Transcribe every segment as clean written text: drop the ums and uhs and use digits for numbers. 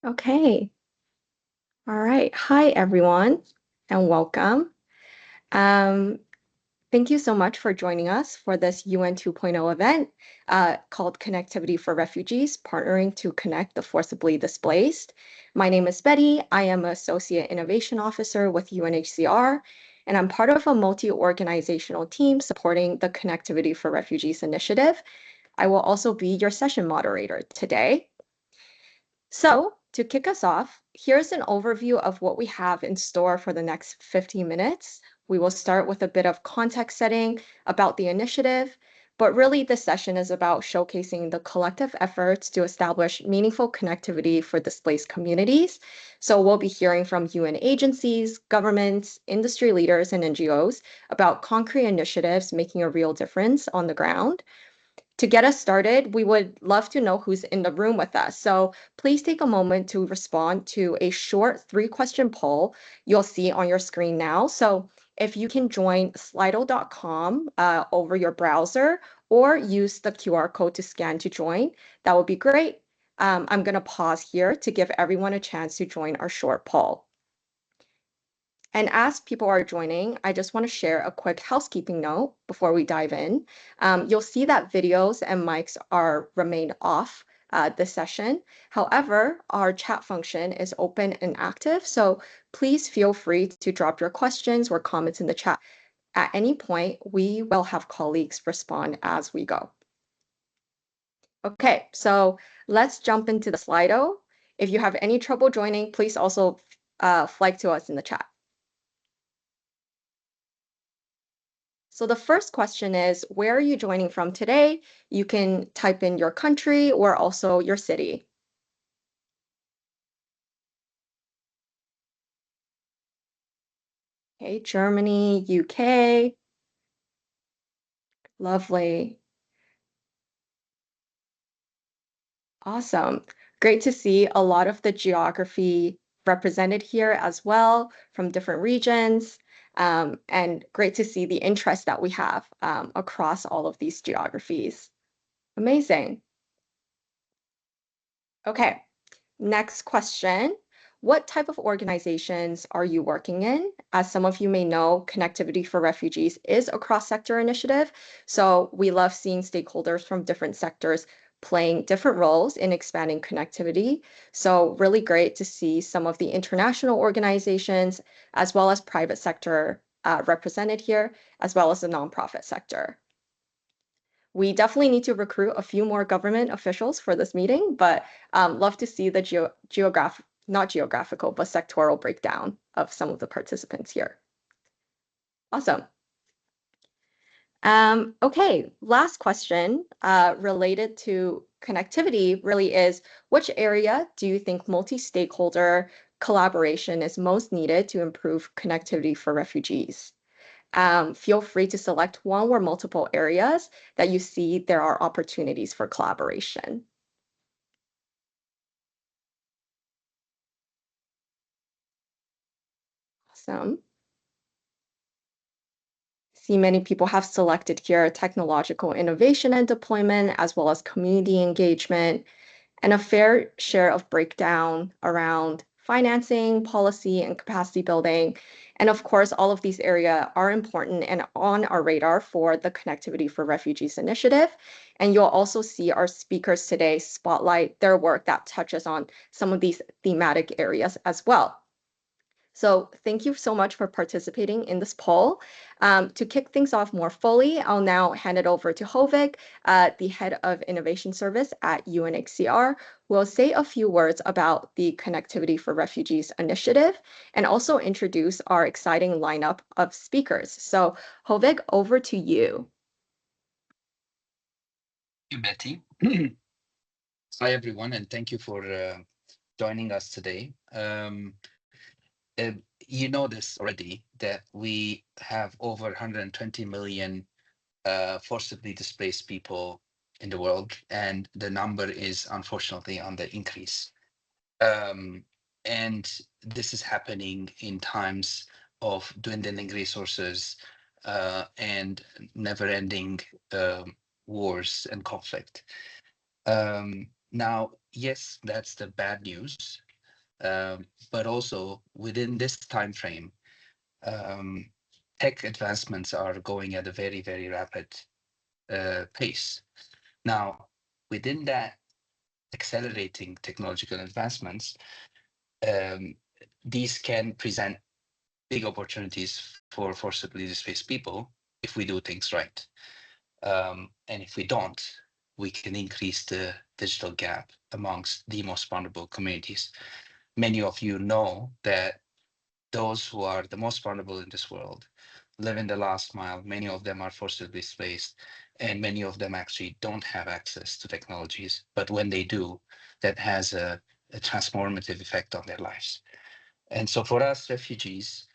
Okay. All right. Hi, everyone, and welcome. Um, Thank you so much for joining us for this UN 2.0 event called Connectivity for Refugees, partnering to connect the forcibly displaced. My name is Betty. I am an Associate Innovation Officer with UNHCR, and I'm part of a multi-organizational team supporting the Connectivity for Refugees initiative. I will also be your session moderator today. So, to kick us off, here's an overview of what we have in store for the next 15 minutes. We will start with a bit of context setting about the initiative, but really this session is about showcasing the collective efforts to establish meaningful connectivity for displaced communities. So we'll be hearing from UN agencies, governments, industry leaders, and NGOs about concrete initiatives making a real difference on the ground. To get us started, we would love to know who's in the room with us. So please take a moment to respond to a short 3-question poll you'll see on your screen now. So if you can join slido.com over your browser or use the QR code to scan to join, that would be great. I'm going to pause here to give everyone a chance to join our short poll. And as people are joining, I just want to share a quick housekeeping note before we dive in. You'll see that videos and mics are remain off this session. However, our chat function is open and active, so please feel free to drop your questions or comments in the chat. At any point, we will have colleagues respond as we go. Okay, so let's jump into the Slido. If you have any trouble joining, please also flag to us in the chat. So the first question is, where are you joining from today? You can type in your country or also your city. Okay, Germany, UK. Lovely. Awesome. Great to see a lot of the geography represented here as well from different regions. And great to see the interest that we have across all of these geographies. Amazing. Okay, next question. What type of organizations are you working in? As some of you may know, Connectivity for Refugees is a cross-sector initiative. So we love seeing stakeholders from different sectors playing different roles in expanding connectivity. So really great to see some of the international organizations as well as private sector represented here, as well as the nonprofit sector. We definitely need to recruit a few more government officials for this meeting, but love to see the not geographical, but sectoral breakdown of some of the participants here. Awesome. Okay, last question related to connectivity really is, which area do you think multi-stakeholder collaboration is most needed to improve connectivity for refugees? Feel free to select one or multiple areas that you see there are opportunities for collaboration. Awesome. See many people have selected here technological innovation and deployment, as well as community engagement, and a fair share of breakdown around financing, policy, and capacity building. And of course, all of these areas are important and on our radar for the Connectivity for Refugees initiative. And you'll also see our speakers today spotlight their work that touches on some of these thematic areas as well. So thank you so much for participating in this poll. To kick things off more fully, I'll now hand it over to Hovig, the head of innovation service at UNHCR, who will say a few words about the Connectivity for Refugees initiative and also introduce our exciting lineup of speakers. So Hovig, over to you. Thank you, Betty. Hi, everyone, and thank you for joining us today. You know this already, that we have over 120 million forcibly displaced people in the world, and the number is unfortunately on the increase. And this is happening in times of dwindling resources and never-ending wars and conflict. Now, yes, that's the bad news. but also within this time frame, um, tech advancements are going at a very, very rapid pace. Now, within that accelerating technological advancements, um, these can present big opportunities for forcibly displaced people if we do things right. And if we don't, we can increase the digital gap amongst the most vulnerable communities. Many of you know that those who are the most vulnerable in this world live in the last mile. Many of them are forcibly displaced, and many of them actually don't have access to technologies. But when they do, that has a transformative effect on their lives. And so for us, refugees,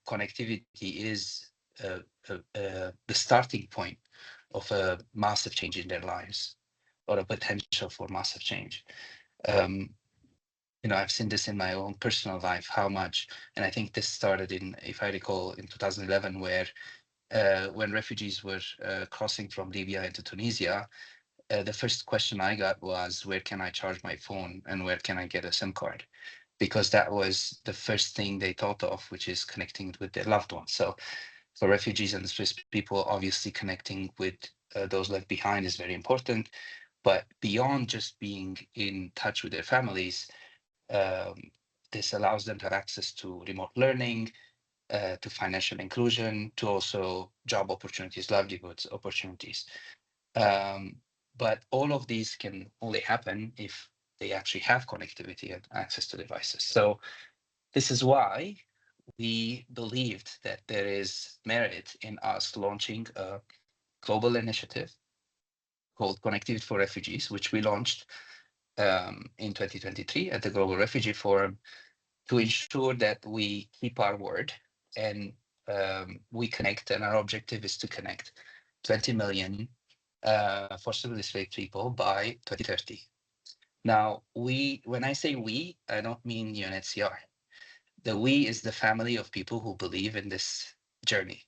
connectivity is the starting point of a massive change in their lives or a potential for massive change. Um, I've seen this in my own personal life, how much, and I think this started in, if I recall, in 2011, where when refugees were crossing from Libya into Tunisia, the first question I got was, where can I charge my phone and where can I get a SIM card? Because that was the first thing they thought of, which is connecting with their loved ones. So for refugees and displaced people, obviously connecting with those left behind is very important. But beyond just being in touch with their families, um, this allows them to have access to remote learning, to financial inclusion, to also job opportunities, livelihoods opportunities. Um, but all of these can only happen if they actually have connectivity and access to devices. So this is why we believed that there is merit in us launching a global initiative called Connectivity for Refugees, which we launched in 2023 at the Global Refugee Forum to ensure that we keep our word and we connect. And our objective is to connect 20 million forcibly displaced people by 2030. Now, when I say we, I don't mean UNHCR. The we is the family of people who believe in this journey.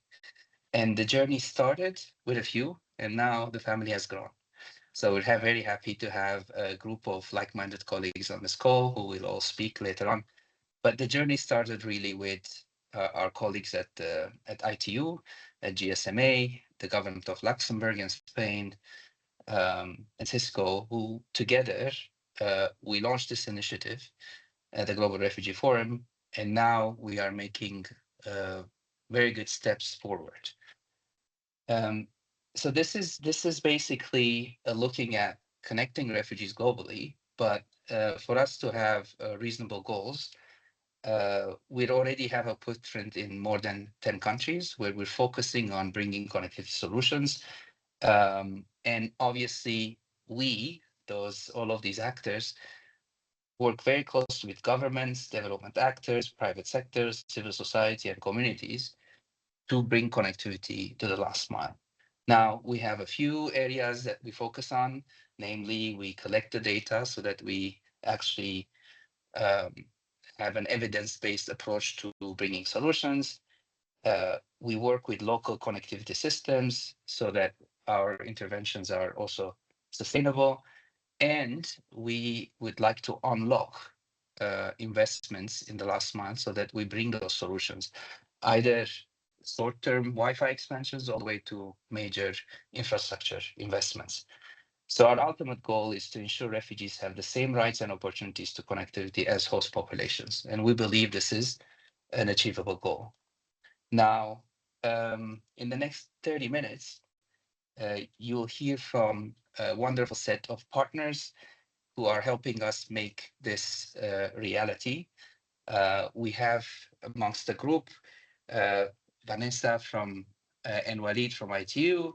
And the journey started with a few, and now the family has grown. So we're very happy to have a group of like-minded colleagues on this call who will all speak later on. But the journey started really with our colleagues at ITU, at GSMA, the Government of Luxembourg in Spain, and Cisco, who together we launched this initiative at the Global Refugee Forum, and now we are making very good steps forward. Um, so this is basically looking at connecting refugees globally, but for us to have reasonable goals, we already have a footprint in more than 10 countries where we're focusing on bringing connectivity solutions. And obviously, all of these actors, work very closely with governments, development actors, private sectors, civil society, and communities to bring connectivity to the last mile. Now, we have a few areas that we focus on, namely, we collect the data so that we actually um, have an evidence-based approach to bringing solutions. We work with local connectivity systems so that our interventions are also sustainable. And we would like to unlock investments in the last mile so that we bring those solutions, either short-term Wi-Fi expansions all the way to major infrastructure investments. So our ultimate goal is to ensure refugees have the same rights and opportunities to connectivity as host populations. And we believe this is an achievable goal. Now, in the next 30 minutes, you'll hear from a wonderful set of partners who are helping us make this reality. We have amongst the group uh, Vanessa and Walid from ITU,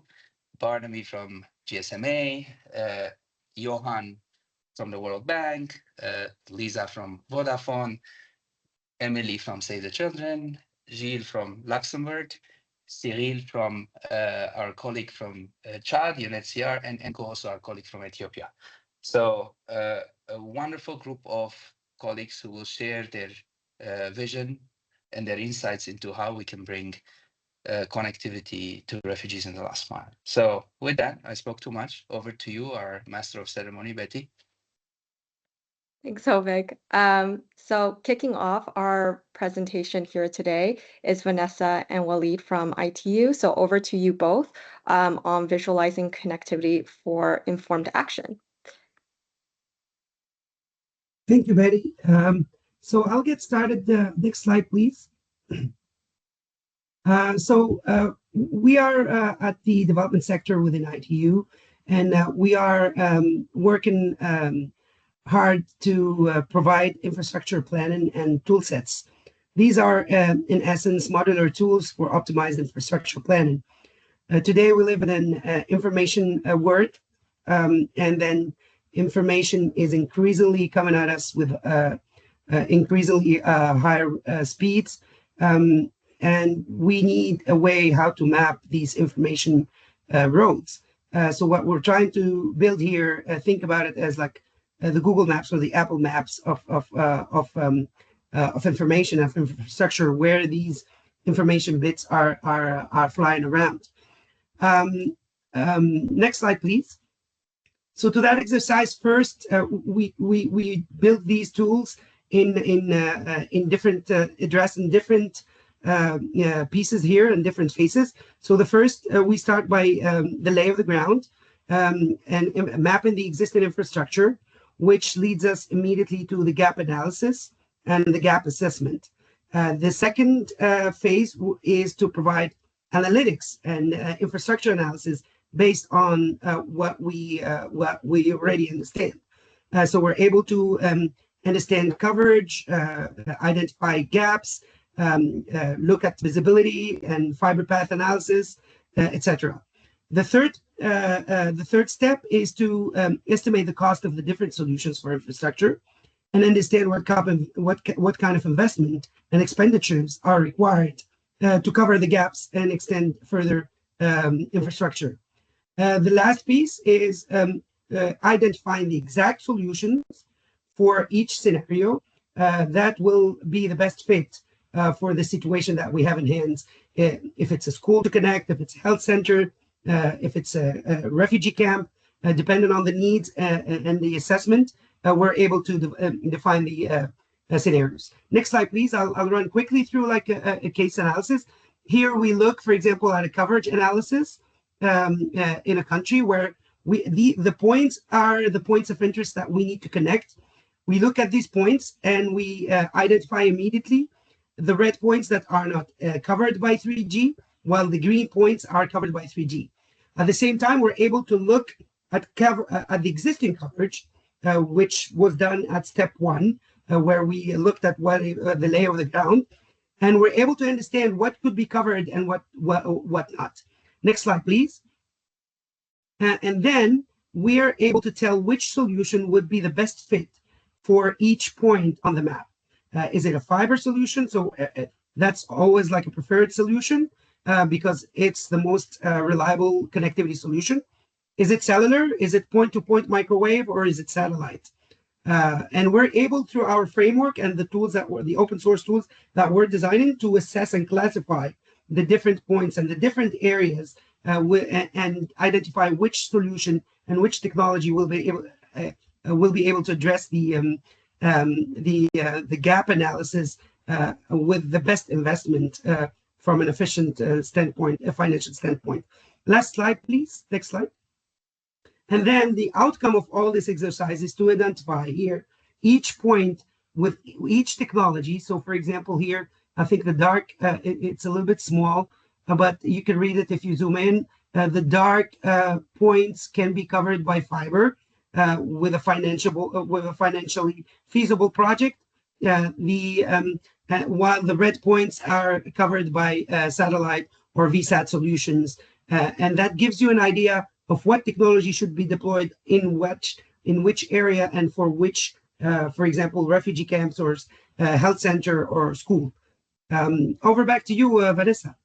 Barnaby from GSMA, Johan from the World Bank, Lisa from Vodafone, Emily from Save the Children, Gilles from Luxembourg, Cyril from our colleague from Chad, UNHCR, and Enko, also our colleague from Ethiopia. So a wonderful group of colleagues who will share their vision and their insights into how we can bring connectivity to refugees in the last mile. So with that, I spoke too much. Over to you, our master of ceremony, Betty. Thanks, Hovig. So kicking off our presentation here today is Vanessa and Walid from ITU. So over to you both on visualizing connectivity for informed action. Thank you, Betty. So I'll get started. Next slide, please. We are at the development sector within ITU, and we are working hard to provide infrastructure planning and tool sets. These are, in essence, modular tools for optimized infrastructure planning. Today, we live in an information world, and then information is increasingly coming at us with increasingly higher speeds. And we need a way how to map these information roads. So what we're trying to build here, think about it as like the Google Maps or the Apple Maps of information, of infrastructure, where these information bits are flying around. Next slide, please. So to that exercise, first we built these tools in different addressing different pieces here and different phases. So the first we start by the lay of the ground and mapping the existing infrastructure, which leads us immediately to the gap analysis and the gap assessment. The second phase is to provide analytics and infrastructure analysis based on what we already understand. So we're able to understand coverage, identify gaps, look at visibility and fiber path analysis, etc. The third step is to estimate the cost of the different solutions for infrastructure and understand what kind of investment and expenditures are required to cover the gaps and extend further infrastructure. The last piece is identifying the exact solutions for each scenario that will be the best fit for the situation that we have in hand. If it's a school to connect, if it's a health center, if it's a refugee camp, depending on the needs and the assessment, we're able to define the scenarios. Next slide, please. I'll run quickly through like a case analysis. Here we look, for example, at a coverage analysis in a country where the points are the points of interest that we need to connect. We look at these points and we identify immediately the red points that are not covered by 3G, while the green points are covered by 3G. At the same time, we're able to look at the existing coverage, which was done at step 1, where we looked at the lay of the ground, and we're able to understand what could be covered and what not. Next slide, please. And then we are able to tell which solution would be the best fit for each point on the map. Is it a fiber solution? So that's always like a preferred solution because it's the most reliable connectivity solution. Is it cellular? Is it point-to-point microwave, or is it satellite? And we're able, through our framework and the tools that were the open source tools that we're designing, to assess and classify the different points and the different areas and identify which solution and which technology will be able to address the gap analysis with the best investment from an efficient standpoint, a financial standpoint. Last slide, please. Next slide. And then the outcome of all this exercise is to identify here each point with each technology. So, for example, here, I think the dark, it's a little bit small, but you can read it if you zoom in. The dark points can be covered by fiber with a financially feasible project. While the red points are covered by satellite or VSAT solutions, and that gives you an idea of what technology should be deployed in which area and for which, for example, refugee camps or health center or school. Over back to you, Vanessa.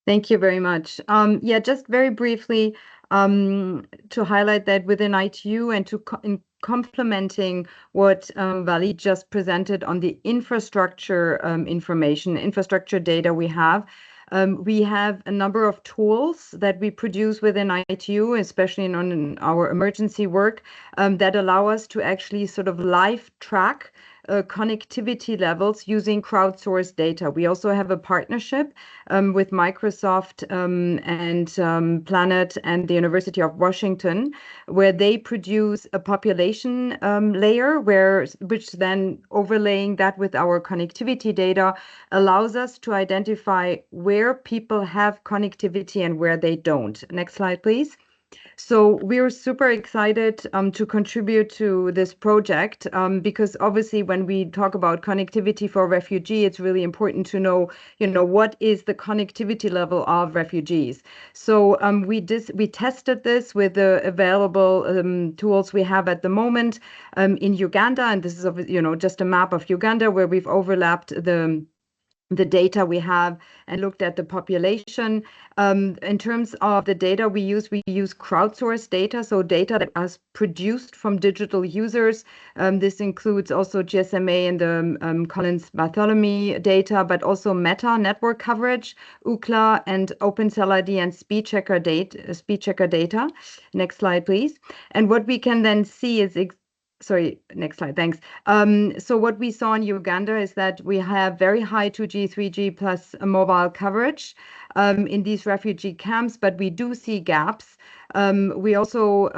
Thank you very much. Yeah, just very briefly to highlight that within ITU and in complementing what Walid just presented on the infrastructure information, infrastructure data we have. We have a number of tools that we produce within ITU, especially in our emergency work, that allow us to actually sort of live track connectivity levels using crowdsourced data. We also have a partnership with Microsoft and Planet and the University of Washington, where they produce a population layer, which then overlaying that with our connectivity data allows us to identify where people have connectivity and where they don't. Next slide, please. So we're super excited to contribute to this project because obviously when we talk about connectivity for refugee, it's really important to know, what is the connectivity level of refugees. So we tested this with the available tools we have at the moment in Uganda, and this is just a map of Uganda where we've overlapped the data we have and looked at the population. In terms of the data we use crowdsourced data, so data that is produced from digital users. This includes also GSMA and the Collins-Bartholomew data, but also Meta network coverage, UCLA, and OpenCellID and speed checker data. Next slide, please. And what we can then see is sorry, next slide, thanks. So what we saw in Uganda is that we have very high 2G, 3G plus mobile coverage in these refugee camps, but we do see gaps. We also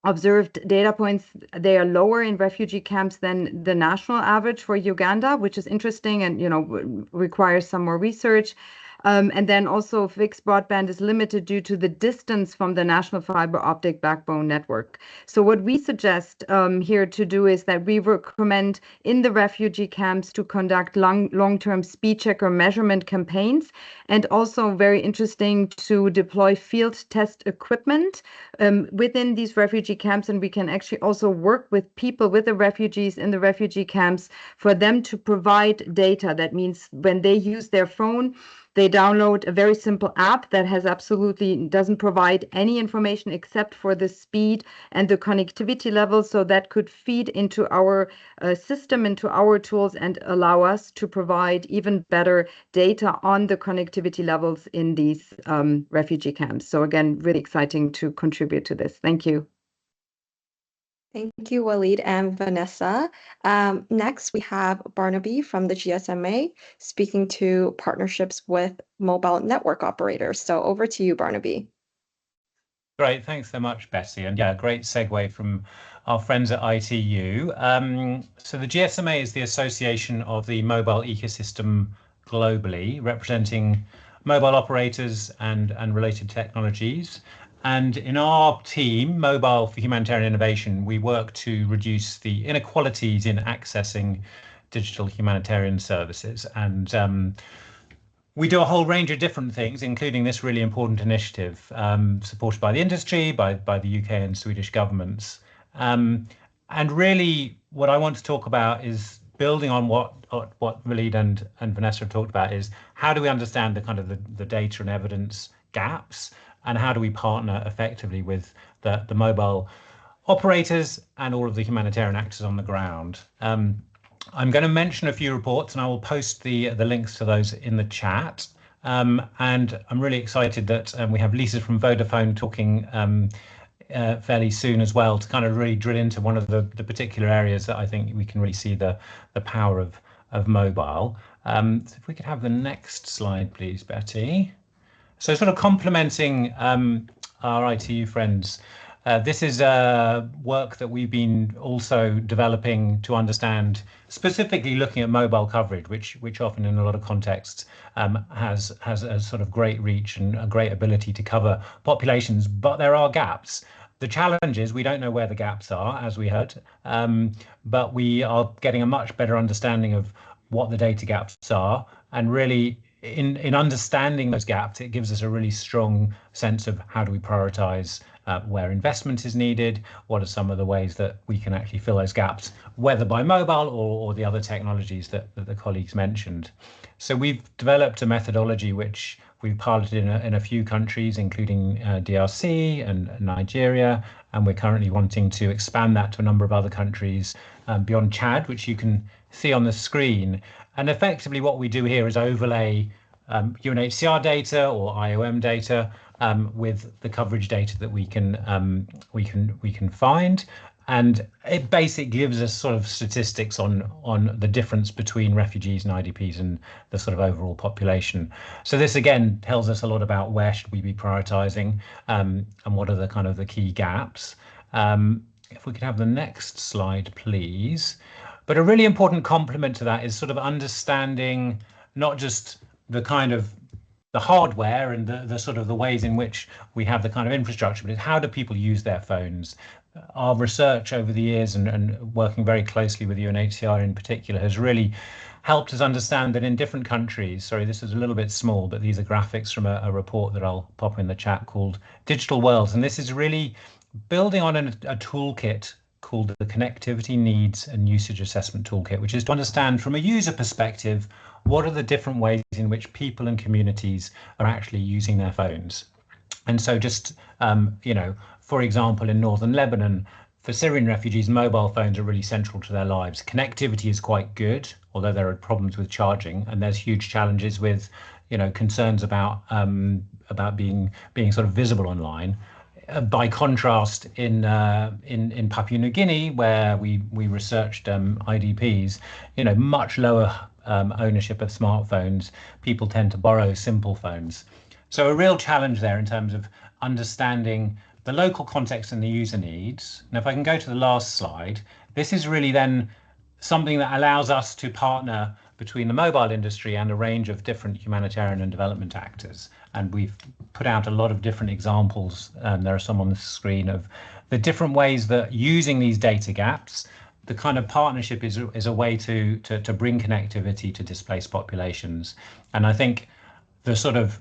observed data points, they are lower in refugee camps than the national average for Uganda, which is interesting and requires some more research. And then also fixed broadband is limited due to the distance from the national fiber optic backbone network. So what we suggest here to do is that we recommend in the refugee camps to conduct long-term speed checker measurement campaigns, and also very interesting to deploy field test equipment within these refugee camps. And we can actually also work with people, with the refugees in the refugee camps, for them to provide data. That means when they use their phone, they download a very simple app that doesn't provide any information except for the speed and the connectivity level. So that could feed into our system, into our tools, and allow us to provide even better data on the connectivity levels in these refugee camps. So again, really exciting to contribute to this. Thank you. Thank you, Walid and Vanessa. Next, we have Barnaby from the GSMA speaking to partnerships with mobile network operators. So over to you, Barnaby. Great, thanks so much, Bessie. And yeah, great segue from our friends at ITU. So the GSMA is the Association of the Mobile Ecosystem globally, representing mobile operators and related technologies. And in our team, Mobile for Humanitarian Innovation, we work to reduce the inequalities in accessing digital humanitarian services. And we do a whole range of different things, including this really important initiative supported by the industry, by the UK and Swedish governments. And really what I want to talk about is building on what Walid and Vanessa have talked about, is how do we understand the kind of the data and evidence gaps, and how do we partner effectively with the mobile operators and all of the humanitarian actors on the ground. I'm going to mention a few reports, and I will post the links to those in the chat. And I'm really excited that we have Lisa from Vodafone talking fairly soon as well, to kind of really drill into one of the particular areas that I think we can really see the power of mobile. So if we could have the next slide, please, Betty. So sort of complementing our ITU friends, this is work that we've been also developing to understand, specifically looking at mobile coverage, which often in a lot of contexts has a sort of great reach and a great ability to cover populations, but there are gaps. The challenge is we don't know where the gaps are, as we heard, but we are getting a much better understanding of what the data gaps are, and really in understanding those gaps, it gives us a really strong sense of how do we prioritize where investment is needed, what are some of the ways that we can actually fill those gaps, whether by mobile or the other technologies that the colleagues mentioned. So we've developed a methodology which we've piloted in a few countries, including DRC and Nigeria, and we're currently wanting to expand that to a number of other countries beyond Chad, which you can see on the screen. And effectively what we do here is overlay UNHCR data or IOM data with the coverage data that we can find. And it basically gives us sort of statistics on the difference between refugees and IDPs and the sort of overall population. So this again tells us a lot about where should we be prioritizing and what are the kind of the key gaps. If we could have the next slide, please. But a really important complement to that is sort of understanding not just the kind of the hardware and the sort of the ways in which we have the kind of infrastructure, but how do people use their phones? Our research over the years and working very closely with UNHCR in particular has really helped us understand that in different countries, sorry, this is a little bit small, but these are graphics from a report that I'll pop in the chat called Digital Worlds. And this is really building on a toolkit called the Connectivity Needs and Usage Assessment Toolkit, which is to understand from a user perspective, what are the different ways in which people and communities are actually using their phones. And so just, for example, in northern Lebanon, for Syrian refugees, mobile phones are really central to their lives. Connectivity is quite good, although there are problems with charging, and there's huge challenges with, concerns about being sort of visible online. By contrast, in Papua New Guinea, where we researched IDPs, much lower ownership of smartphones. People tend to borrow simple phones. So a real challenge there in terms of understanding the local context and the user needs. Now, if I can go to the last slide, this is really then something that allows us to partner between the mobile industry and a range of different humanitarian and development actors. And we've put out a lot of different examples. There are some on the screen of the different ways that using these data gaps, the kind of partnership is a way to bring connectivity to displaced populations. And I think the sort of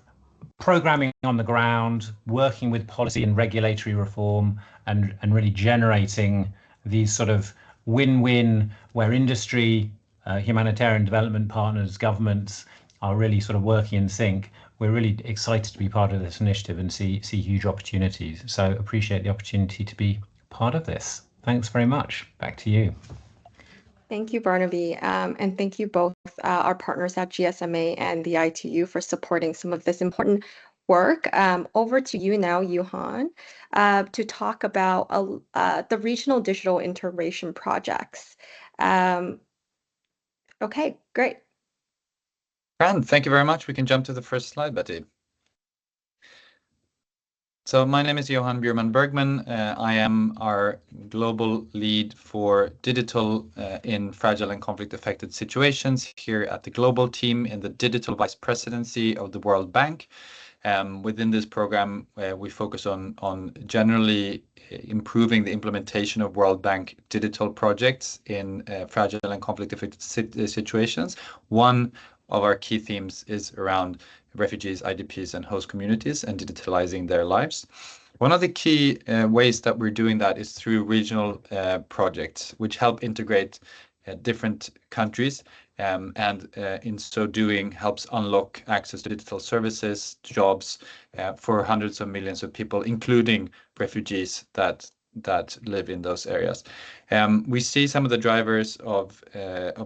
programming on the ground, working with policy and regulatory reform, and really generating these sort of win-win where industry, humanitarian development partners, governments are really sort of working in sync. We're really excited to be part of this initiative and see huge opportunities. So appreciate the opportunity to be part of this. Thanks very much. Back to you. Thank you, Barnaby. And thank you both, our partners at GSMA and the ITU, for supporting some of this important work. Over to you now, Johan, to talk about the regional digital integration projects. Okay, great. Grand, thank you very much. We can jump to the first slide, Betty. So my name is Johan Bjurman Bergman. I am our global lead for digital in fragile and conflict-affected situations here at the global team in the digital vice presidency of the World Bank. Within this program, we focus on generally improving the implementation of World Bank digital projects in fragile and conflict-affected situations. One of our key themes is around refugees, IDPs, and host communities and digitalizing their lives. One of the key ways that we're doing that is through regional projects, which help integrate different countries and in so doing helps unlock access to digital services, jobs for hundreds of millions of people, including refugees that live in those areas. We see some of the drivers of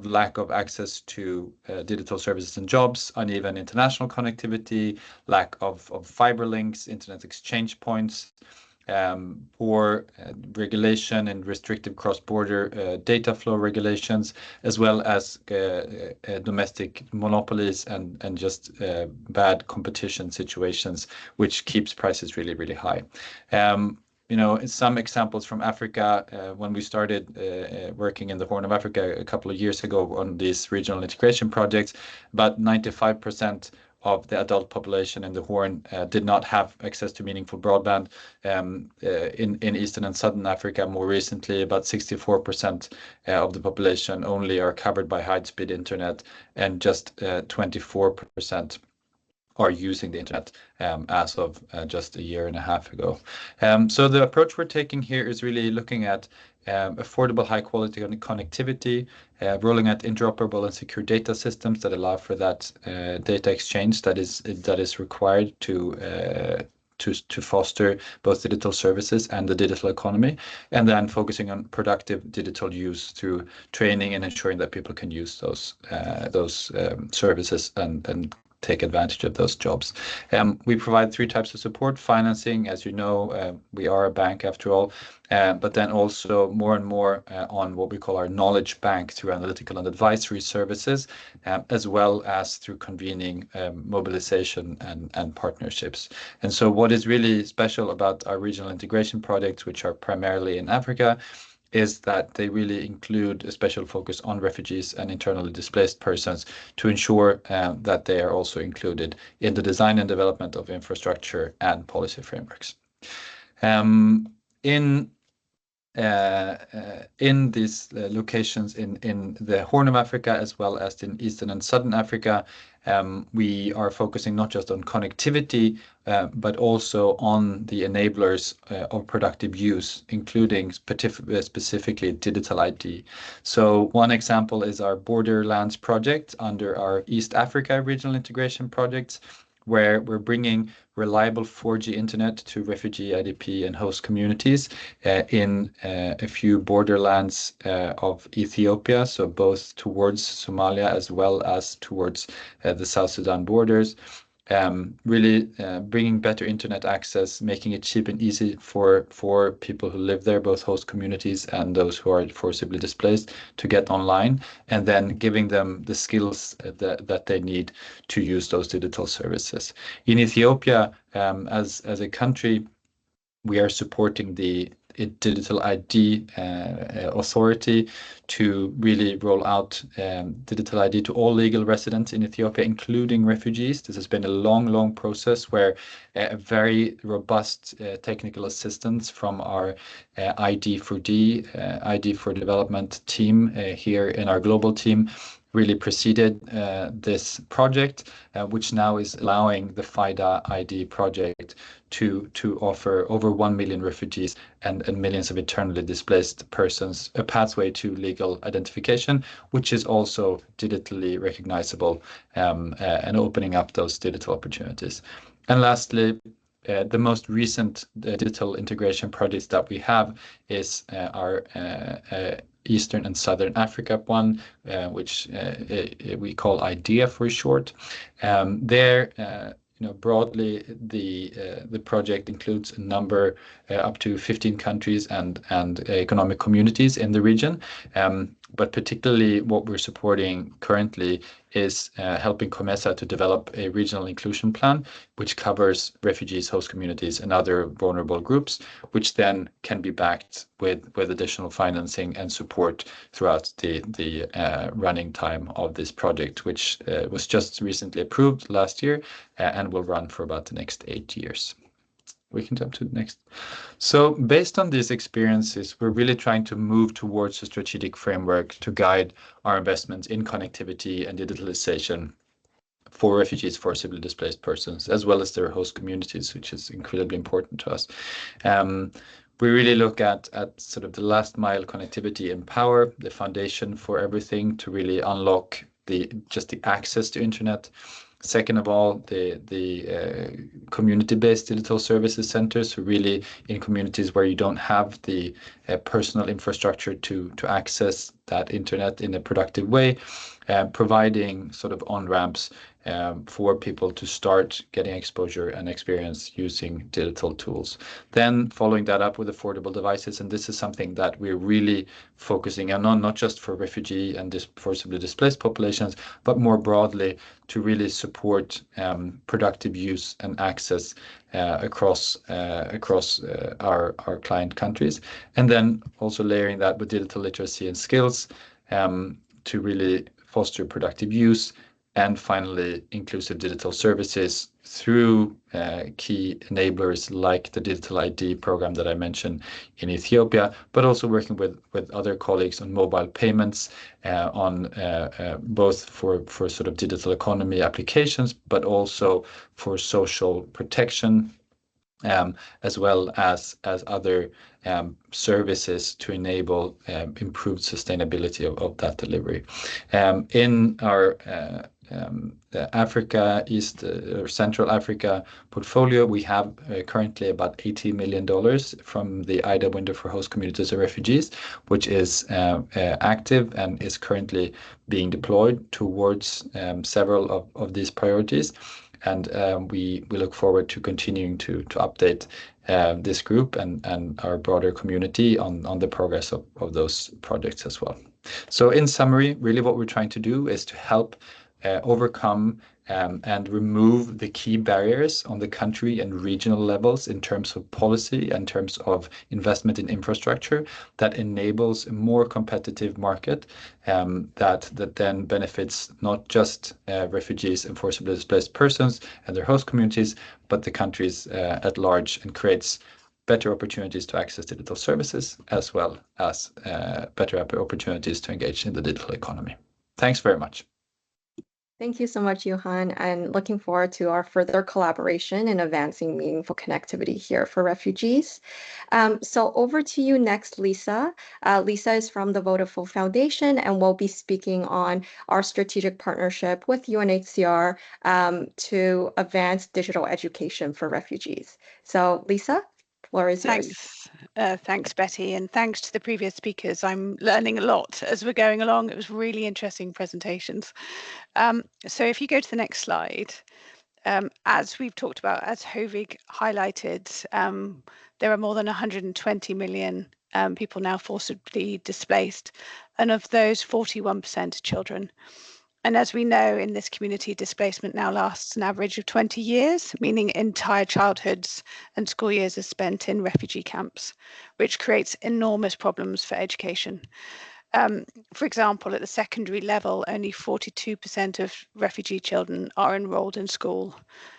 lack of access to digital services and jobs, uneven international connectivity, lack of fiber links, internet exchange points, poor regulation and restrictive cross-border data flow regulations, as well as domestic monopolies and just bad competition situations, which keeps prices really, really high. Some examples from Africa, when we started working in the Horn of Africa a couple of years ago on these regional integration projects, about 95% of the adult population in the Horn did not have access to meaningful broadband. In Eastern and Southern Africa, more recently, about 64% of the population only are covered by high-speed internet, and just 24% are using the internet as of just a year and a half ago. So the approach we're taking here is really looking at affordable, high-quality connectivity, rolling out interoperable and secure data systems that allow for that data exchange that is required to foster both digital services and the digital economy, and then focusing on productive digital use through training and ensuring that people can use those services and take advantage of those jobs. We provide 3 types of support: financing, as you know, we are a bank after all, but then also more and more on what we call our knowledge bank through analytical and advisory services, as well as through convening mobilization and partnerships. And so what is really special about our regional integration projects, which are primarily in Africa, is that they really include a special focus on refugees and internally displaced persons to ensure that they are also included in the design and development of infrastructure and policy frameworks. In these locations in the Horn of Africa, as well as in Eastern and Southern Africa, we are focusing not just on connectivity, but also on the enablers of productive use, including specifically digital ID. So one example is our Borderlands project under our East Africa regional integration projects, where we're bringing reliable 4G internet to refugee, IDP, and host communities in a few borderlands of Ethiopia, so both towards Somalia as well as towards the South Sudan borders. Really bringing better internet access, making it cheap and easy for people who live there, both host communities and those who are forcibly displaced, to get online, and then giving them the skills that they need to use those digital services. In Ethiopia, as a country, we are supporting the Digital ID Authority to really roll out digital ID to all legal residents in Ethiopia, including refugees. This has been a long process where a very robust technical assistance from our ID4D, ID for Development team here in our global team really preceded this project, which now is allowing the FIDA ID project to offer over 1 million refugees and millions of internally displaced persons a pathway to legal identification, which is also digitally recognizable, and opening up those digital opportunities. And lastly, the most recent digital integration projects that we have is our Eastern and Southern Africa one, which we call IDEA for short. Broadly, the project includes a number up to 15 countries and economic communities in the region. But particularly what we're supporting currently is helping COMESA to develop a regional inclusion plan, which covers refugees, host communities, and other vulnerable groups, which then can be backed with additional financing and support throughout the running time of this project, which was just recently approved last year and will run for about the next 8 years. We can jump to the next. So based on these experiences, we're really trying to move towards a strategic framework to guide our investments in connectivity and digitalization for refugees, forcibly displaced persons, as well as their host communities, which is incredibly important to us. We really look at sort of the last mile connectivity and power, the foundation for everything to really unlock just the access to internet. Second of all, the community-based digital services centers, who really in communities where you don't have the personal infrastructure to access that internet in a productive way, providing sort of on-ramps for people to start getting exposure and experience using digital tools. Then following that up with affordable devices, and this is something that we're really focusing on, not just for refugee and forcibly displaced populations, but more broadly to really support productive use and access across our client countries. And then also layering that with digital literacy and skills to really foster productive use. And finally, inclusive digital services through key enablers like the Digital ID program that I mentioned in Ethiopia, but also working with other colleagues on mobile payments, on both for sort of digital economy applications, but also for social protection, as well as other services to enable improved sustainability of that delivery. In our Africa, East or Central Africa portfolio, we have currently about $80 million from the IDA window for host communities of refugees, which is active and is currently being deployed towards several of these priorities. And we look forward to continuing to update this group and our broader community on the progress of those projects as well. So in summary, really what we're trying to do is to help overcome and remove the key barriers on the country and regional levels in terms of policy, in terms of investment in infrastructure that enables a more competitive market that then benefits not just refugees and forcibly displaced persons and their host communities, but the countries at large, and creates better opportunities to access digital services, as well as better opportunities to engage in the digital economy. Thanks very much. Thank you so much, Johan, and looking forward to our further collaboration in advancing meaningful connectivity here for refugees. So over to you next, Lisa. Lisa is from the Vodafone Foundation and will be speaking on our strategic partnership with UNHCR to advance digital education for refugees. So Lisa, the floor is yours. Thanks, Betty, and thanks to the previous speakers. I'm learning a lot as we're going along. It was really interesting presentations. So if you go to the next slide, as we've talked about, as Hovig highlighted, there are more than 120 million people now forcibly displaced, and of those, 41% are children. And as we know, in this community, displacement now lasts an average of 20 years, meaning entire childhoods and school years are spent in refugee camps, which creates enormous problems for education. For example, at the secondary level, only 42% of refugee children are enrolled in school.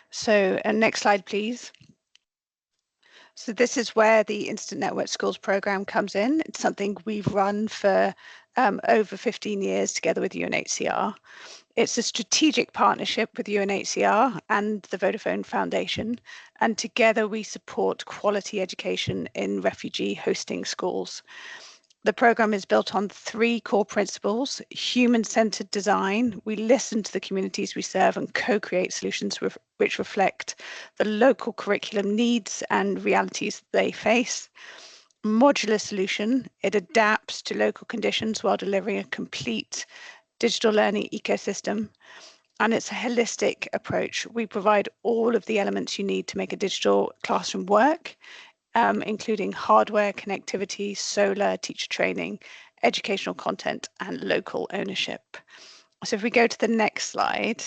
So, next slide, please. So this is where the Instant Network Schools program comes in. It's something we've run for over 15 years together with UNHCR. It's a strategic partnership with UNHCR and the Vodafone Foundation, and together we support quality education in refugee hosting schools. The program is built on 3 core principles: human-centered design. We listen to the communities we serve and co-create solutions which reflect the local curriculum needs and realities they face. Modular solution, it adapts to local conditions while delivering a complete digital learning ecosystem. And it's a holistic approach. We provide all of the elements you need to make a digital classroom work, including hardware, connectivity, solar, teacher training, educational content, and local ownership. So if we go to the next slide.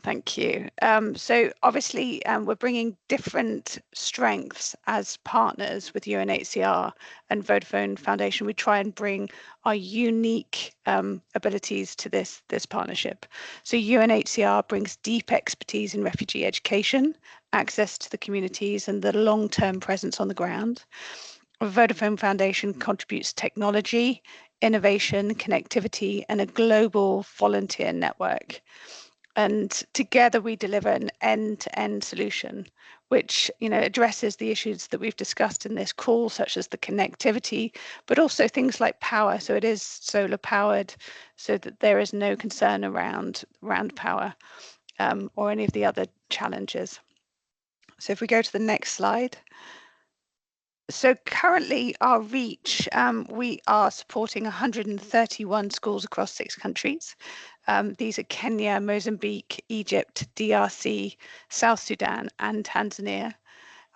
Thank you. So obviously, we're bringing different strengths as partners with UNHCR and Vodafone Foundation. We try and bring our unique abilities to this partnership. So UNHCR brings deep expertise in refugee education, access to the communities, and the long-term presence on the ground. Vodafone Foundation contributes technology, innovation, connectivity, and a global volunteer network. And together we deliver an end-to-end solution, which addresses the issues that we've discussed in this call, such as the connectivity, but also things like power. So it is solar powered, so that there is no concern around power or any of the other challenges. So if we go to the next slide. So currently our reach, we are supporting 131 schools across 6 countries. These are Kenya, Mozambique, Egypt, DRC, South Sudan, and Tanzania.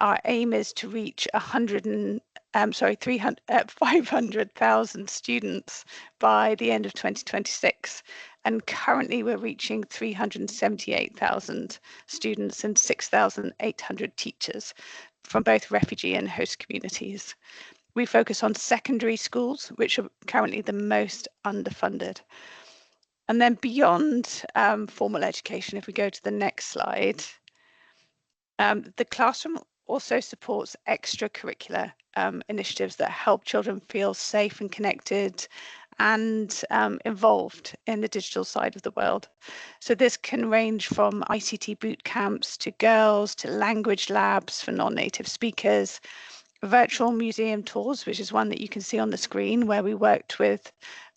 Our aim is to reach 500,000 students by the end of 2026. And currently we're reaching 378,000 students and 6,800 teachers from both refugee and host communities. We focus on secondary schools, which are currently the most underfunded. And then beyond formal education, if we go to the next slide, the classroom also supports extracurricular initiatives that help children feel safe and connected and involved in the digital side of the world. So this can range from ICT boot camps to girls to language labs for non-native speakers, virtual museum tours, which is one that you can see on the screen, where we worked with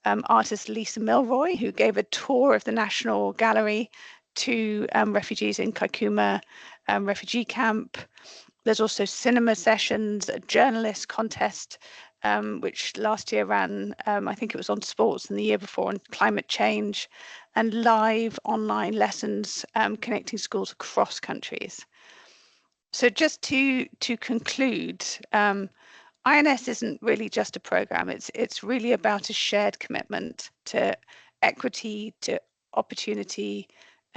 artist Lisa Milroy, who gave a tour of the National Gallery to refugees in Kakuma refugee camp. There's also cinema sessions, a journalist contest, which last year ran, I think it was on sports, and the year before on climate change, and live online lessons connecting schools across countries. So just to conclude, INS isn't really just a program. It's really about a shared commitment to equity, to opportunity,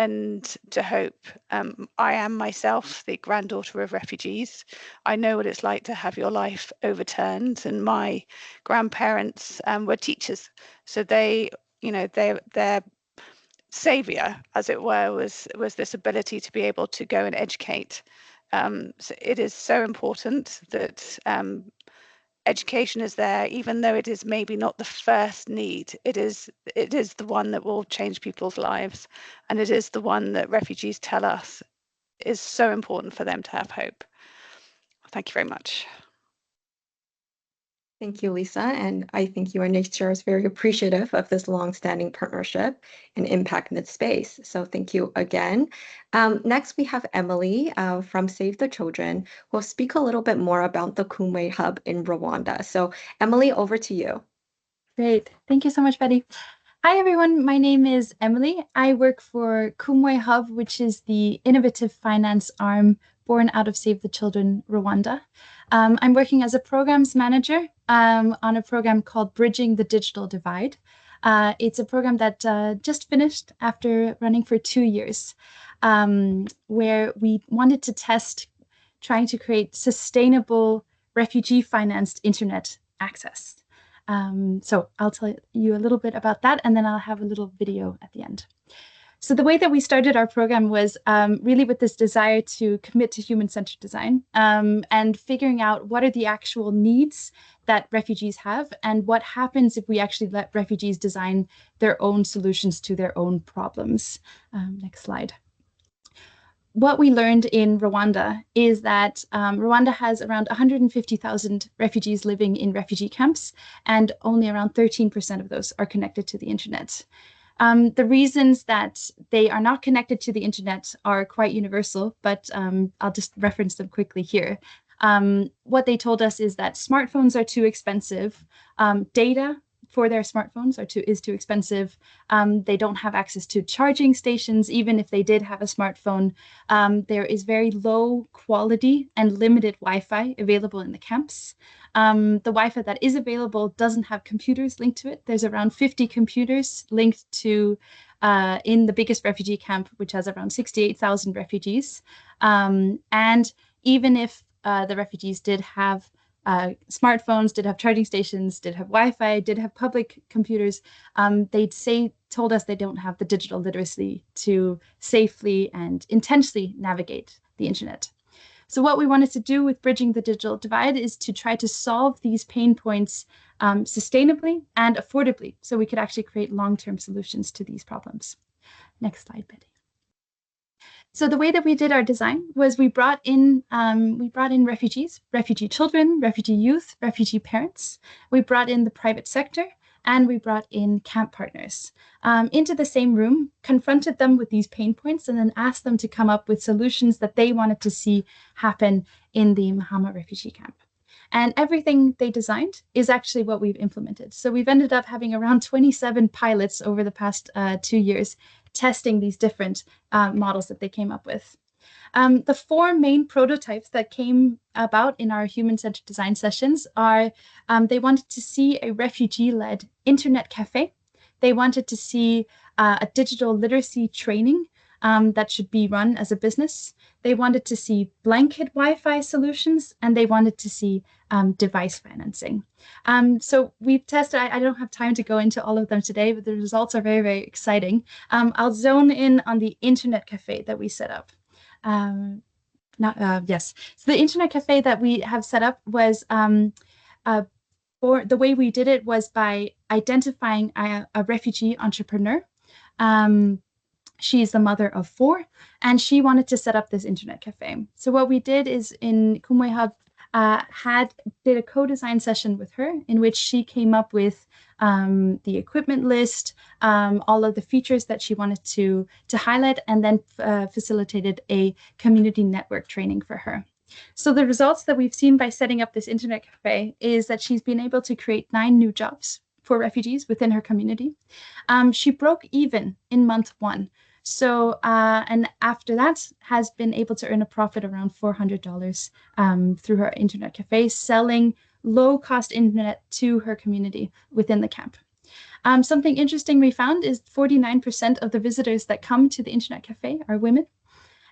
and to hope. I am myself the granddaughter of refugees. I know what it's like to have your life overturned, and my grandparents were teachers, so they, you know, their savior, as it were, was this ability to be able to go and educate. So it is so important that education is there, even though it is maybe not the first need. It is the one that will change people's lives, and it is the one that refugees tell us is so important for them to have hope. Thank you very much. Thank you, Lisa. And I think UNHCR is very appreciative of this long-standing partnership and impact in its space. So thank you again. Next, we have Emily from Save the Children, who will speak a little bit more about the Kumwe Hub in Rwanda. So Emily, over to you. Great. Thank you so much, Betty. Hi, everyone. My name is Emily. I work for Kumwe Hub, which is the innovative finance arm born out of Save the Children Rwanda. I'm working as a programs manager on a program called Bridging the Digital Divide. It's a program that just finished after running for 2 years, where we wanted to test trying to create sustainable refugee-financed internet access. So I'll tell you a little bit about that, and then I'll have a little video at the end. So the way that we started our program was really with this desire to commit to human-centered design and figuring out what are the actual needs that refugees have and what happens if we actually let refugees design their own solutions to their own problems. Next slide. What we learned in Rwanda is that Rwanda has around 150,000 refugees living in refugee camps, and only around 13% of those are connected to the internet. The reasons that they are not connected to the internet are quite universal, but I'll just reference them quickly here. What they told us is that smartphones are too expensive, data for their smartphones is too expensive. They don't have access to charging stations. Even if they did have a smartphone, there is very low quality and limited Wi-Fi available in the camps. The Wi-Fi that is available doesn't have computers linked to it. There's around 50 computers linked to in the biggest refugee camp, which has around 68,000 refugees. And even if the refugees did have smartphones, did have charging stations, did have Wi-Fi, did have public computers, told us they don't have the digital literacy to safely and intentionally navigate the internet. So what we wanted to do with Bridging the Digital Divide is to try to solve these pain points sustainably and affordably, so we could actually create long-term solutions to these problems. Next slide, Betty. So the way that we did our design was we brought in refugees, refugee children, refugee youth, refugee parents. We brought in the private sector, and we brought in camp partners into the same room, confronted them with these pain points, and then asked them to come up with solutions that they wanted to see happen in the Mahama refugee camp. And everything they designed is actually what we've implemented. So we've ended up having around 27 pilots over the past 2 years, testing these different models that they came up with. The 4 main prototypes that came about in our human-centered design sessions are, they wanted to see a refugee-led internet cafe. They wanted to see a digital literacy training that should be run as a business. They wanted to see blanket Wi-Fi solutions, and they wanted to see device financing. So we've tested, I don't have time to go into all of them today, but the results are very, very exciting. I'll zone in on the internet cafe that we set up. Yes, so the internet cafe that we have set up was, the way we did it was by identifying a refugee entrepreneur. She's the mother of 4, and she wanted to set up this internet cafe. So what we did is in Kumwe Hub, did a co-design session with her in which she came up with the equipment list, all of the features that she wanted to highlight, and then facilitated a community network training for her. So the results that we've seen by setting up this internet cafe is that she's been able to create 9 new jobs for refugees within her community. She broke even in month 1. So, and after that has been able to earn a profit around $400 through her internet cafe, selling low-cost internet to her community within the camp. Something interesting we found is 49% of the visitors that come to the internet cafe are women.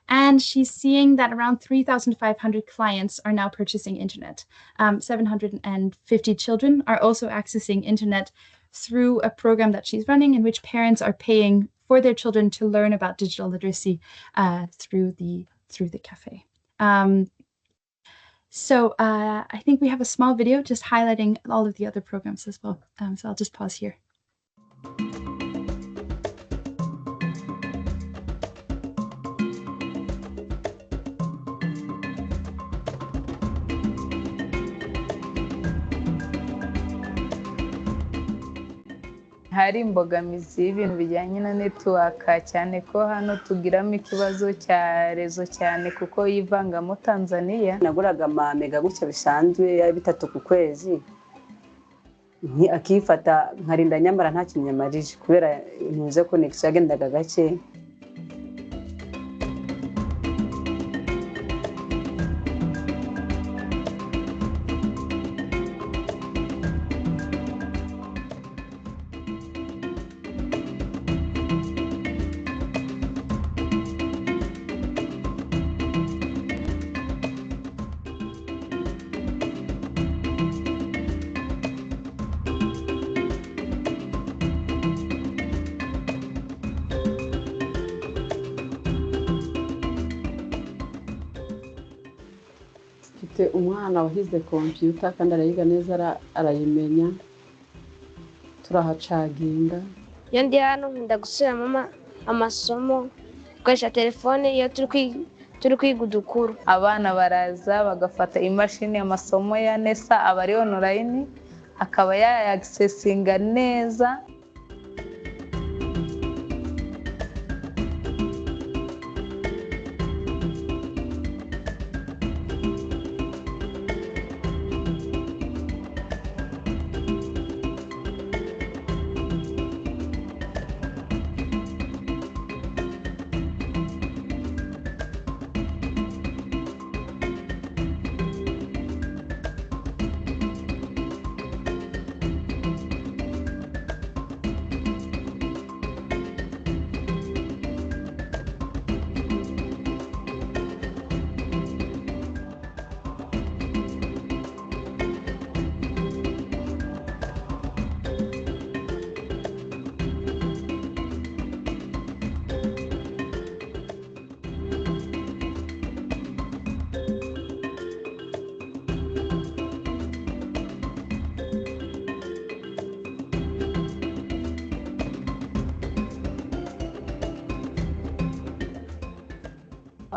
And she's seeing that around 3,500 clients are now purchasing internet. 750 children are also accessing internet through a program that she's running in which parents are paying for their children to learn about digital literacy through the cafe. So I think we have a small video just highlighting all of the other programs as well. So I'll just pause here. Hari imbogamizi y'ibintu bijyanye na netiwaka, cyane ko hano tugiramo ikibazo cya rezo cyane kuko yivangamo Tanzania. Naguraga amamega gutya bisanzwe ya 3 ku kwezi, akifata nkarinda nyamara nta kintu nyamarije kubera ntuze connection yagendaga gake. Umwana wahize computer kandi arayiga neza, arayimenya, turahacaginga. Iyo ndi hano nkunda gusubiramo amasomo, gukoresha telefone iyo turi kwiga udukuru. Abana baraza bagafata imashini amasomo ya nesa aba ari online, akaba yayaccessinga neza.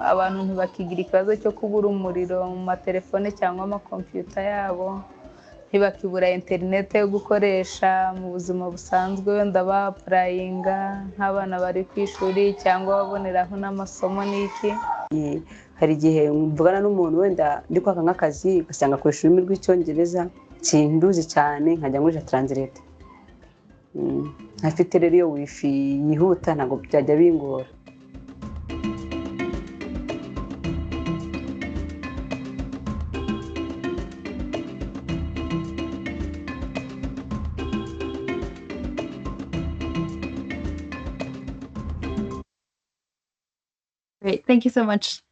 Abantu ntibakigira ikibazo cyo kubura umuriro mu matelefone cyangwa amakompiyuta yabo, ntibakibura interinete yo gukoresha mu buzima busanzwe, wenda bapurayinga nk'abana bari ku ishuri cyangwa baboneraho n'amasomo n'iki. Hari igihe mvugana n'umuntu wenda ndi kwaka nk'akazi ugasanga akoresha ururimi rw'icyongereza sinduzi cyane, nkajya nkoresha translate. Ntafite rero iyo wifi yihuta ntabwo byajya bingora. Great, thank you so much.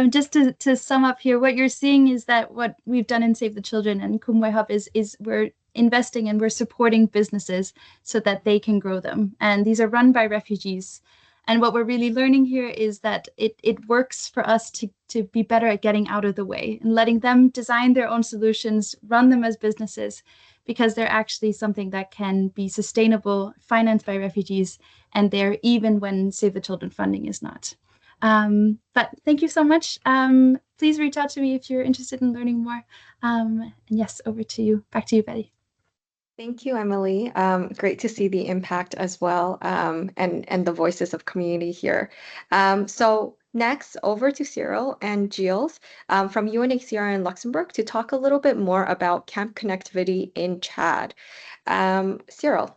Just to sum up here, what you're seeing is that what we've done in Save the Children and Kumwe Hub is we're investing and we're supporting businesses so that they can grow them. And these are run by refugees. And what we're really learning here is that it works for us to be better at getting out of the way and letting them design their own solutions, run them as businesses, because they're actually something that can be sustainable, financed by refugees, and they're even when Save the Children funding is not. But thank you so much. Please reach out to me if you're interested in learning more. And yes, over to you. Back to you, Betty. Thank you, Emily. Great to see the impact as well, and the voices of community here. So next, over to Cyril and Gilles from UNHCR in Luxembourg to talk a little bit more about camp connectivity in Chad. Cyril,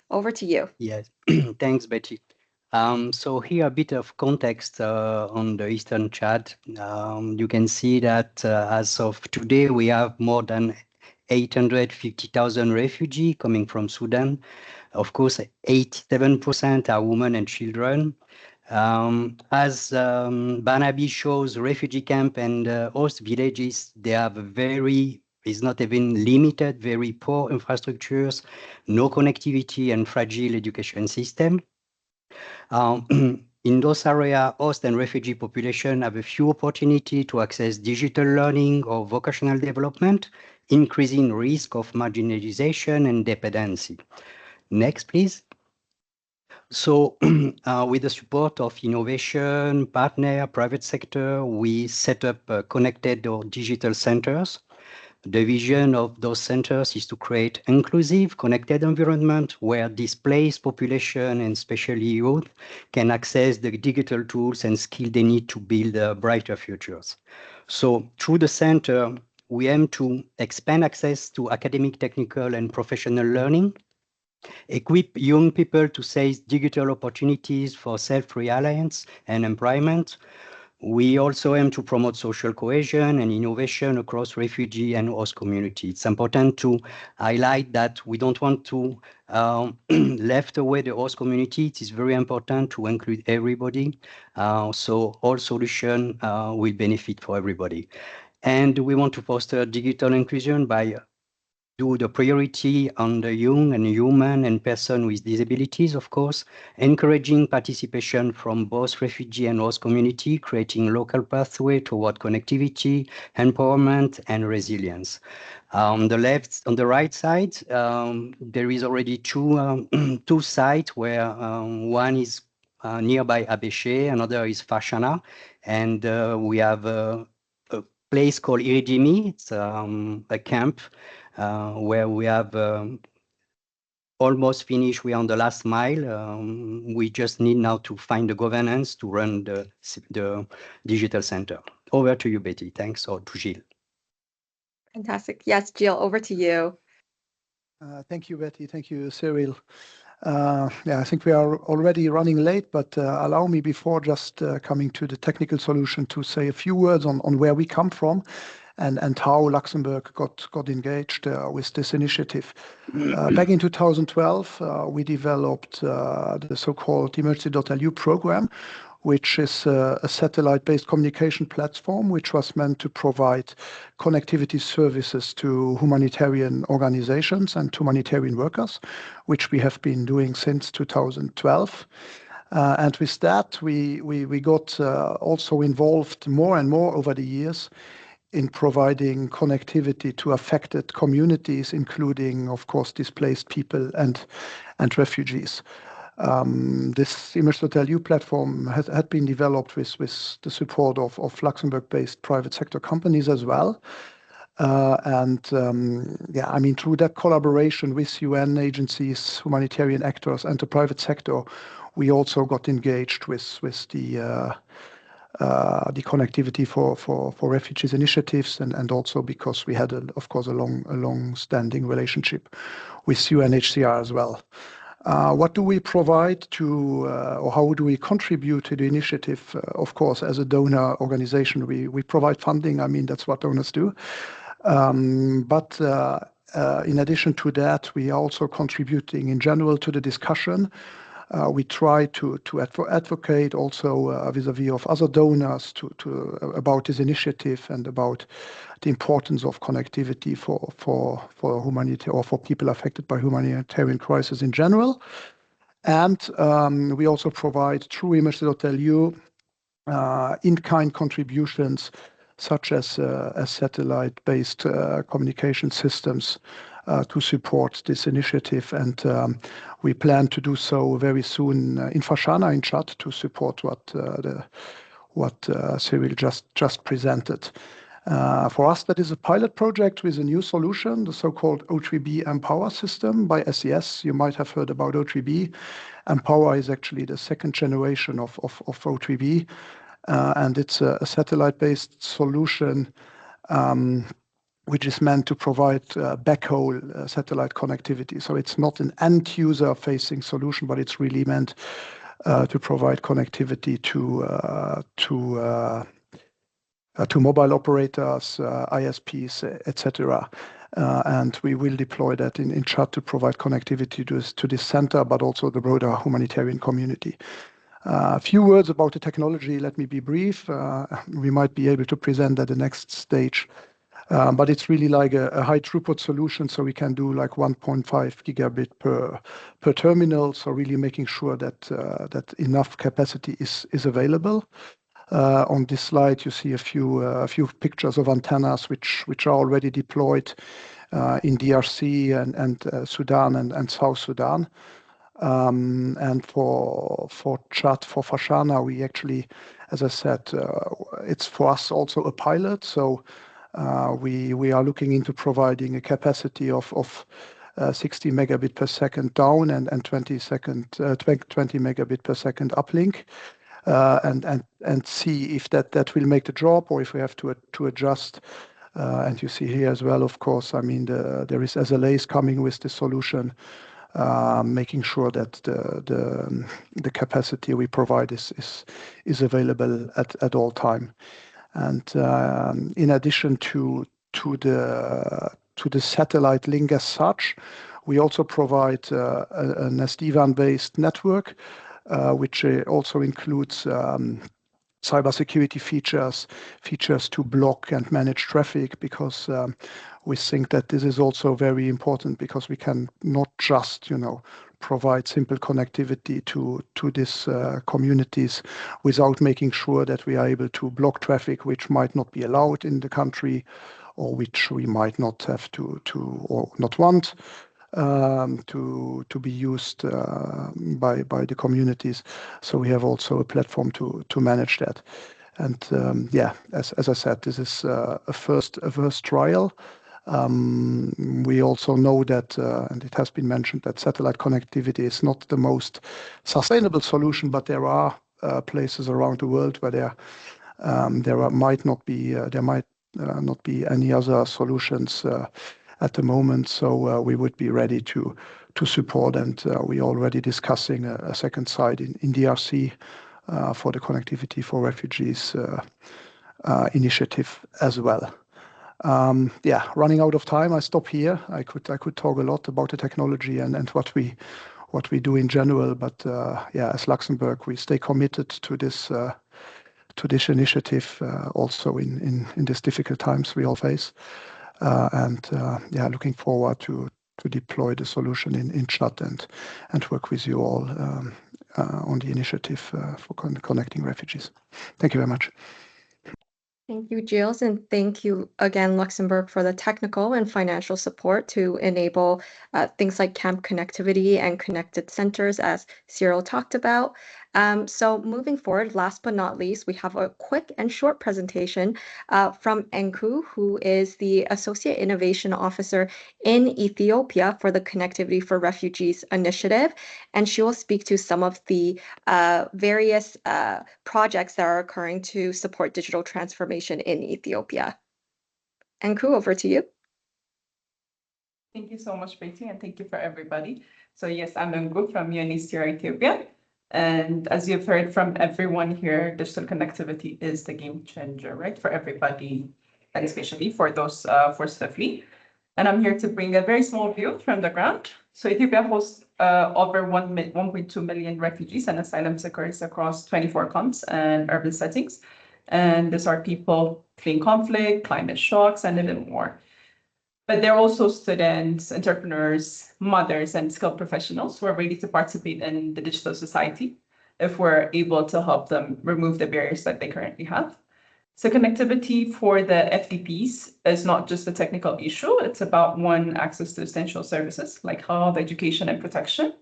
over to you. Yes, thanks, Betty. So here a bit of context on the Eastern Chad. You can see that as of today, we have more than 850,000 refugees coming from Sudan. Of course, 87% are women and children. As Barnaby shows, refugee camp and host villages, they have a very, is not even limited, very poor infrastructures, no connectivity and fragile education system. In those areas, host and refugee population have a few opportunity to access digital learning or vocational development, increasing risk of marginalization and dependency. Next, please. So with the support of innovation, partner, private sector, we set up connected or digital centers. The vision of those centers is to create inclusive, connected environment where displaced population and especially youth can access the digital tools and skills they need to build brighter futures. So through the center, we aim to expand access to academic, technical, and professional learning, equip young people to seize digital opportunities for self-reliance and employment. We also aim to promote social cohesion and innovation across refugee and host communities. It's important to highlight that we don't want to left away the host community. It is very important to include everybody. So all solutions will benefit for everybody. And we want to foster digital inclusion by do the priority on the young and human and person with disabilities, of course, encouraging participation from both refugee and host community, creating local pathway toward connectivity, empowerment, and resilience. On the right side, there is already two sites where one is nearby Abéché, another is Fashana, and we have a place called Iridimi. It's a camp where we have almost finished. We are on the last mile. We just need now to find the governance to run the digital center. Over to you, Betty. Thanks, or to Gilles. Fantastic. Yes, Gilles, over to you. Thank you, Betty. Thank you, Cyril. Yeah, I think we are already running late, but allow me before just coming to the technical solution to say a few words on where we come from and how Luxembourg got engaged with this initiative. Back in 2012, we developed the so-called Emergency.lu program, which is a satellite-based communication platform which was meant to provide connectivity services to humanitarian organizations and to humanitarian workers, which we have been doing since 2012. And with that, we got also involved more and more over the years in providing connectivity to affected communities, including, of course, displaced people and refugees. This Emergency.lu platform had been developed with the support of Luxembourg-based private sector companies as well. Yeah, I mean, through that collaboration with UN agencies, humanitarian actors, and the private sector, we also got engaged with the connectivity for refugees initiatives, and also because we had, of course, a long-standing relationship with UNHCR as well. What do we provide to, or how do we contribute to the initiative? Of course, as a donor organization, we provide funding. I mean, that's what donors do. But in addition to that, we are also contributing in general to the discussion. We try to advocate also vis-a-vis of other donors about this initiative and about the importance of connectivity for humanity or for people affected by humanitarian crisis in general. And we also provide through Emergency.lu in-kind contributions such as satellite-based communication systems to support this initiative, and we plan to do so very soon in Fashana in Chad to support Cyril just presented. For us, that is a pilot project with a new solution, the so-called O3B Empower system by SES. You might have heard about O3B. Empower is actually the second generation of O3B, and it's a satellite-based solution which is meant to provide backhaul satellite connectivity. So it's not an end-user facing solution, but it's really meant to provide connectivity to mobile operators, ISPs, etc. And we will deploy that in Chad to provide connectivity to this center, but also the broader humanitarian community. A few words about the technology. Let me be brief. We might be able to present at the next stage. But it's really like a high throughput solution, so we can do like 1.5 gigabit per terminal. So really making sure that enough capacity is available. On this slide, you see a few pictures of antennas which are already deployed in DRC and Sudan and South Sudan. And for Chad, for Fashana, we actually, as I said, it's for us also a pilot. So we are looking into providing a capacity of 60 megabit per second down and 20 megabit per second uplink. And see if that will make the job or if we have to adjust. And you see here as well, of course, I mean, there is SLAs coming with the solution, making sure that the capacity we provide is available at all time. And in addition to the satellite link as such, we also provide an SD-WAN-based network, which also includes cybersecurity features to block and manage traffic, because we think that this is also very important, because we can not just, provide simple connectivity to these communities without making sure that we are able to block traffic which might not be allowed in the country, or which we might not have to or not want to be used by the communities. So we have also a platform to manage that. And as I said, this is a first trial. We also know that, and it has been mentioned, that satellite connectivity is not the most sustainable solution, but there are places around the world where there might not be any other solutions at the moment. So we would be ready to support, and we're already discussing a second site in DRC for the connectivity for refugees initiative as well. Running out of time, I stop here. I could talk a lot about the technology and what we do in general, but as Luxembourg, we stay committed to this initiative also in these difficult times we all face. Looking forward to deploy the solution in Chad and work with you all on the initiative for connecting refugees. Thank you very much. Thank you, Gilles, and thank you again, Luxembourg, for the technical and financial support to enable things like camp connectivity and connected centers, as Cyril talked about. So moving forward, last but not least, we have a quick and short presentation from Enku, who is the Associate Innovation Officer in Ethiopia for the Connectivity for Refugees initiative. And she will speak to some of the various projects that are occurring to support digital transformation in Ethiopia. Enku, over to you. Thank you so much, Betty, and thank you for everybody. So yes, I'm Enku from UNHCR Ethiopia. And as you've heard from everyone here, digital connectivity is the game changer, right, for everybody, and especially for those forced to flee. And I'm here to bring a very small view from the ground. So Ethiopia hosts over 1.2 million refugees and asylum seekers across 24 camps and urban settings. And these are people fleeing conflict, climate shocks, and even more. But they're also students, entrepreneurs, mothers, and skilled professionals who are ready to participate in the digital society if we're able to help them remove the barriers that they currently have. So connectivity for the FDPs is not just a technical issue. It's about, one, access to essential services like health, education, and protection.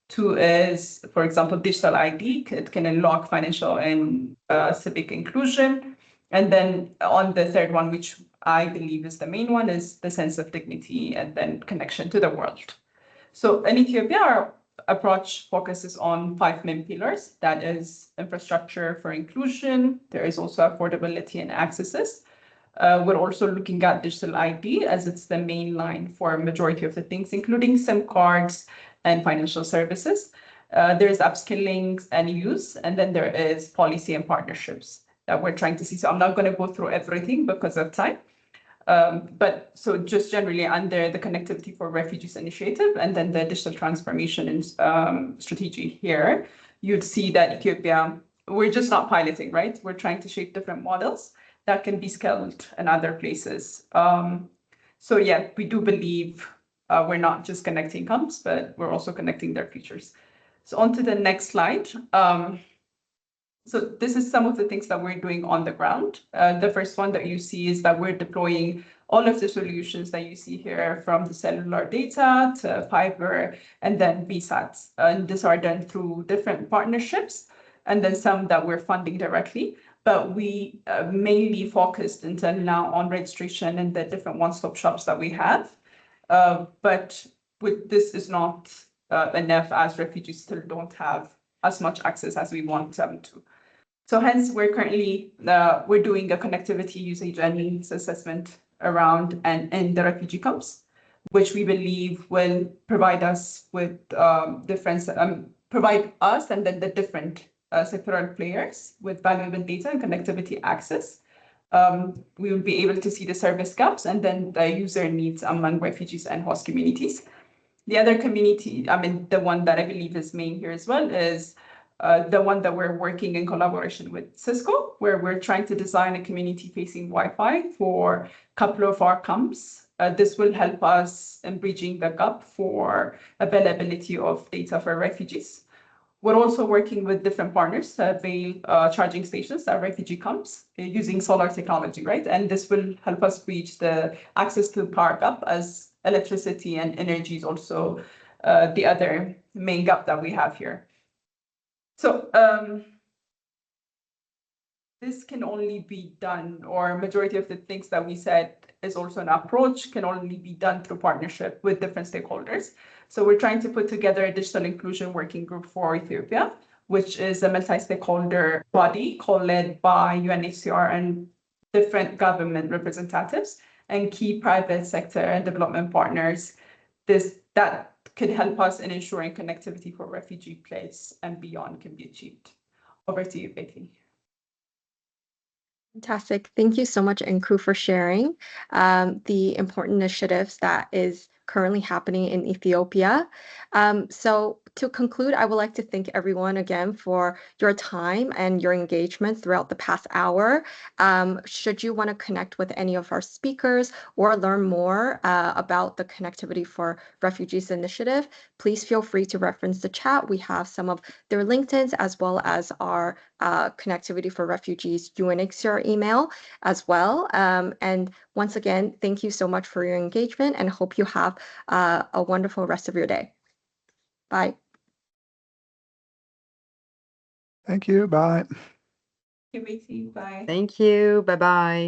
Two is, for example, digital ID. It can unlock financial and civic inclusion. And then on the third one, which I believe is the main one, is the sense of dignity and then connection to the world. So in Ethiopia, our approach focuses on 5 main pillars. That is infrastructure for inclusion. There is also affordability and accesses. We're also looking at digital ID as it's the main line for a majority of the things, including SIM cards and financial services. There's upskilling and use, and then there is policy and partnerships that we're trying to see. So I'm not going to go through everything because of time. But so just generally under the Connectivity for Refugees initiative and then the digital transformation and strategy here, you'd see that Ethiopia, we're just not piloting, right? We're trying to shape different models that can be scaled in other places. So yeah, we do believe we're not just connecting hubs, but we're also connecting their futures. So on to the next slide. So this is some of the things that we're doing on the ground. The first one that you see is that we're deploying all of the solutions that you see here, from the cellular data to fiber and then VSATs. And these are done through different partnerships and then some that we're funding directly. But we mainly focused until now on registration and the different one-stop shops that we have. But this is not enough, as refugees still don't have as much access as we want them to. So hence, we're currently we're doing a connectivity usage and needs assessment around and in the refugee camps, which we believe will provide us with provide us and then the different sectoral players with valuable data and connectivity access. We will be able to see the service gaps and then the user needs among refugees and host communities. The other community, the one that I believe is main here as well, is the one that we're working in collaboration with Cisco, where we're trying to design a community-facing Wi-Fi for a couple of our camps. This will help us in bridging the gap for availability of data for refugees. We're also working with different partners to avail charging stations at refugee camps using solar technology, right? And this will help us bridge the access to power gap, as electricity and energy is also the other main gap that we have here. So this can only be done, or majority of the things that we said is also an approach, can only be done through partnership with different stakeholders. So we're trying to put together a digital inclusion working group for Ethiopia, which is a multi-stakeholder body led by UNHCR and different government representatives and key private sector and development partners. That could help us in ensuring connectivity for refugee place and beyond can be achieved. Over to you, Betty. Fantastic. Thank you so much, Nkrumah, for sharing the important initiatives that is currently happening in Ethiopia. So to conclude, I would like to thank everyone again for your time and your engagement throughout the past hour. Should you want to connect with any of our speakers or learn more about the Connectivity for Refugees initiative, please feel free to reference the chat. We have some of their LinkedIns as well as our Connectivity for Refugees UNHCR email as well. And once again, thank you so much for your engagement and hope you have a wonderful rest of your day. Bye. Thank you. Bye. Thank you, Betty. Bye. Thank you. Bye-bye.